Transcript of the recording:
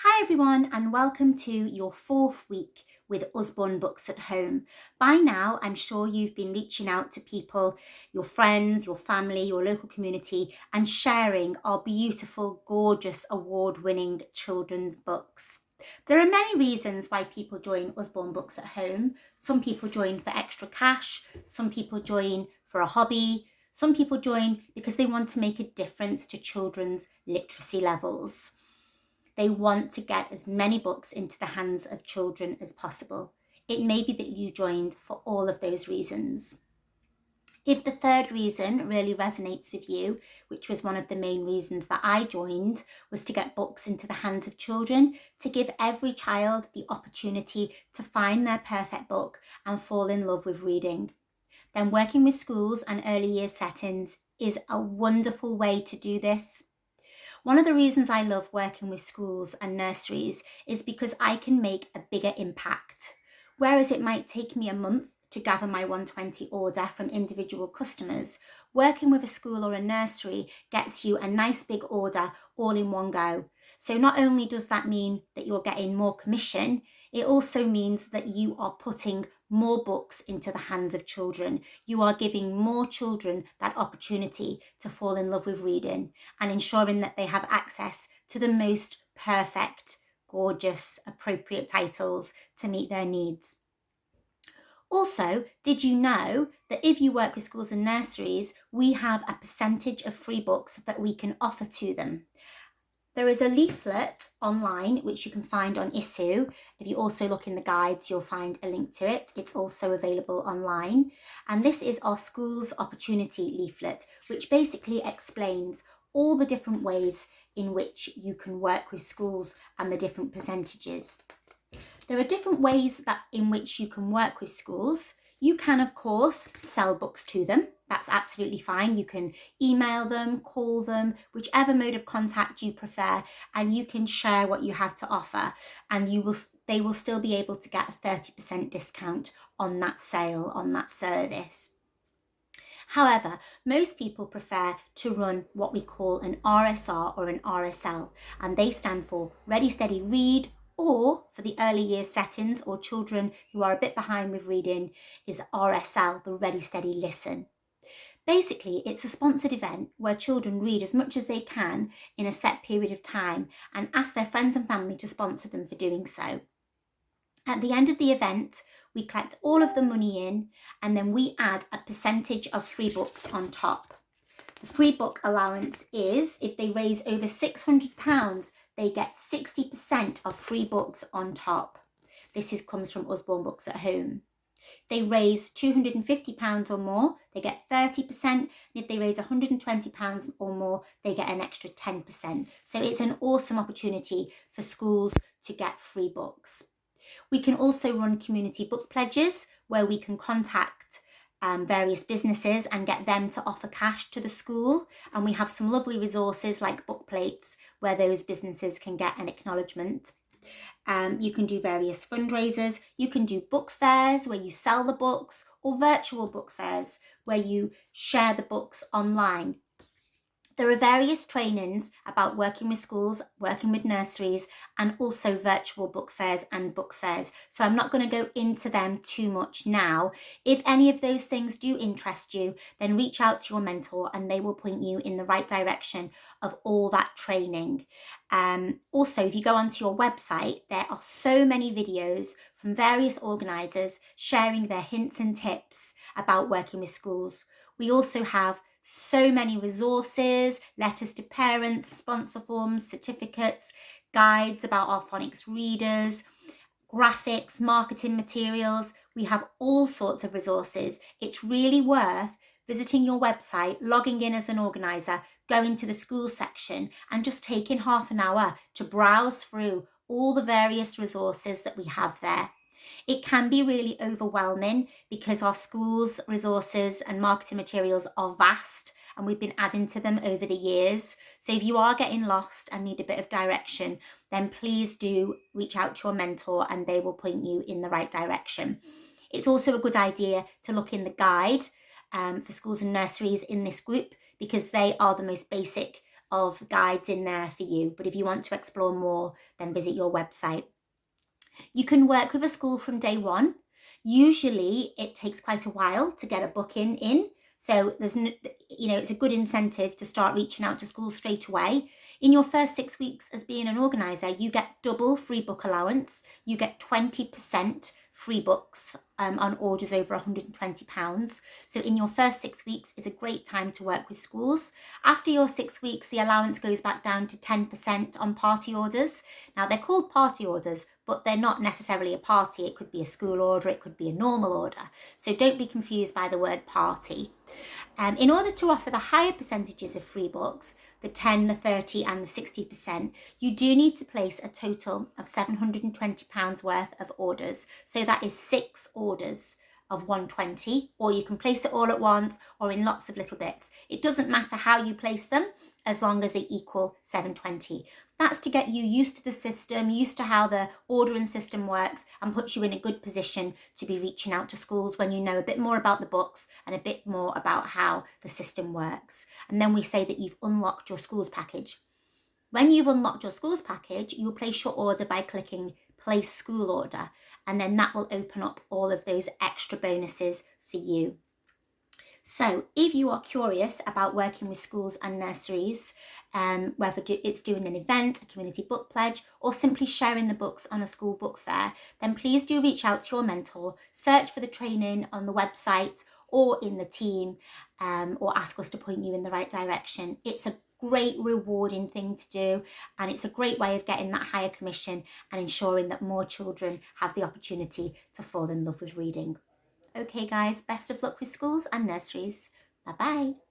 Hi everyone, and welcome to your fourth week with Usborne Books at Home. By now, I'm sure you've been reaching out to people, your friends, your family, your local community, and sharing our beautiful, gorgeous, award-winning children's books. There are many reasons why people join Usborne Books at Home. Some people join for extra cash, some people join for a hobby, some people join because they want to make a difference to children's literacy levels. They want to get as many books into the hands of children as possible. It may be that you joined for all of those reasons. If the third reason really resonates with you, which was one of the main reasons that I joined, was to get books into the hands of children, to give every child the opportunity to find their perfect book and fall in love with reading, then working with schools and early year settings is a wonderful way to do this. One of the reasons I love working with schools and nurseries is because I can make a bigger impact. Whereas it might take me a month to gather my 120 order from individual customers, working with a school or a nursery gets you a nice big order all in one go. So not only does that mean that you're getting more commission, it also means that you are putting more books into the hands of children. You are giving more children that opportunity to fall in love with reading and ensuring that they have access to the most perfect, gorgeous, appropriate titles to meet their needs. Also, did you know that if you work with schools and nurseries, we have a percentage of free books that we can offer to them? There is a leaflet online which you can find on Issuu. If you also look in the guides, you'll find a link to it. It's also available online. And this is our Schools Opportunity leaflet, which basically explains all the different ways in which you can work with schools and the different percentages. There are different ways in which you can work with schools. You can, of course, sell books to them. That's absolutely fine. You can email them, call them, whichever mode of contact you prefer, and you can share what you have to offer, and they will still be able to get a 30% discount on that sale, on that service. However, most people prefer to run what we call an RSR or an RSL, and they stand for Ready, Steady, Read, or for the early years settings or children who are a bit behind with reading is RSL, the Ready, Steady, Listen. Basically, it's a sponsored event where children read as much as they can in a set period of time and ask their friends and family to sponsor them for doing so. At the end of the event, we collect all of the money in and then we add a percentage of free books on top. The free book allowance is, if they raise over £600, they get 60% of free books on top. This comes from Usborne Books at Home. If they raise £250 or more, they get 30%. And if they raise £120 or more, they get an extra 10%. So it's an awesome opportunity for schools to get free books. We can also run community book pledges where we can contact various businesses and get them to offer cash to the school. And we have some lovely resources like book plates where those businesses can get an acknowledgement. You can do various fundraisers. You can do book fairs where you sell the books, or virtual book fairs where you share the books online. There are various trainings about working with schools, working with nurseries, and also virtual book fairs and book fairs. So I'm not going to go into them too much now. If any of those things do interest you, then reach out to your mentor and they will point you in the right direction of all that training. Also, if you go onto your website, there are so many videos from various organisers sharing their hints and tips about working with schools. We also have so many resources, letters to parents, sponsor forms, certificates, guides about our phonics readers, graphics, marketing materials. We have all sorts of resources. It's really worth visiting your website, logging in as an organiser, going to the school section and just taking half an hour to browse through all the various resources that we have there. It can be really overwhelming because our schools' resources and marketing materials are vast and we've been adding to them over the years. So if you are getting lost and need a bit of direction, then please do reach out to your mentor and they will point you in the right direction. It's also a good idea to look in the guide for schools and nurseries in this group because they are the most basic of guides in there for you. But if you want to explore more, then visit your website. You can work with a school from day one. Usually it takes quite a while to get a booking in. So there's, it's a good incentive to start reaching out to schools straight away. In your first 6 weeks as being an organiser, you get double free book allowance. You get 20% free books on orders over £120. So in your first 6 weeks is a great time to work with schools. After your 6 weeks, the allowance goes back down to 10% on party orders. Now they're called party orders, but they're not necessarily a party. It could be a school order, it could be a normal order. So don't be confused by the word party. In order to offer the higher percentages of free books, the 10, the 30 and the 60%, you do need to place a total of £720 worth of orders. So that is 6 orders of 120, or you can place it all at once or in lots of little bits. It doesn't matter how you place them as long as they equal 720. That's to get you used to the system, used to how the ordering system works, and puts you in a good position to be reaching out to schools when you know a bit more about the books and a bit more about how the system works. And then we say that you've unlocked your schools package. When you've unlocked your schools package, you'll place your order by clicking place school order, and then that will open up all of those extra bonuses for you. So if you are curious about working with schools and nurseries, whether it's doing an event, a community book pledge, or simply sharing the books on a school book fair, then please do reach out to your mentor, search for the training on the website or in the team, or ask us to point you in the right direction. It's a great rewarding thing to do, and it's a great way of getting that higher commission and ensuring that more children have the opportunity to fall in love with reading. Okay guys, best of luck with schools and nurseries. Bye bye.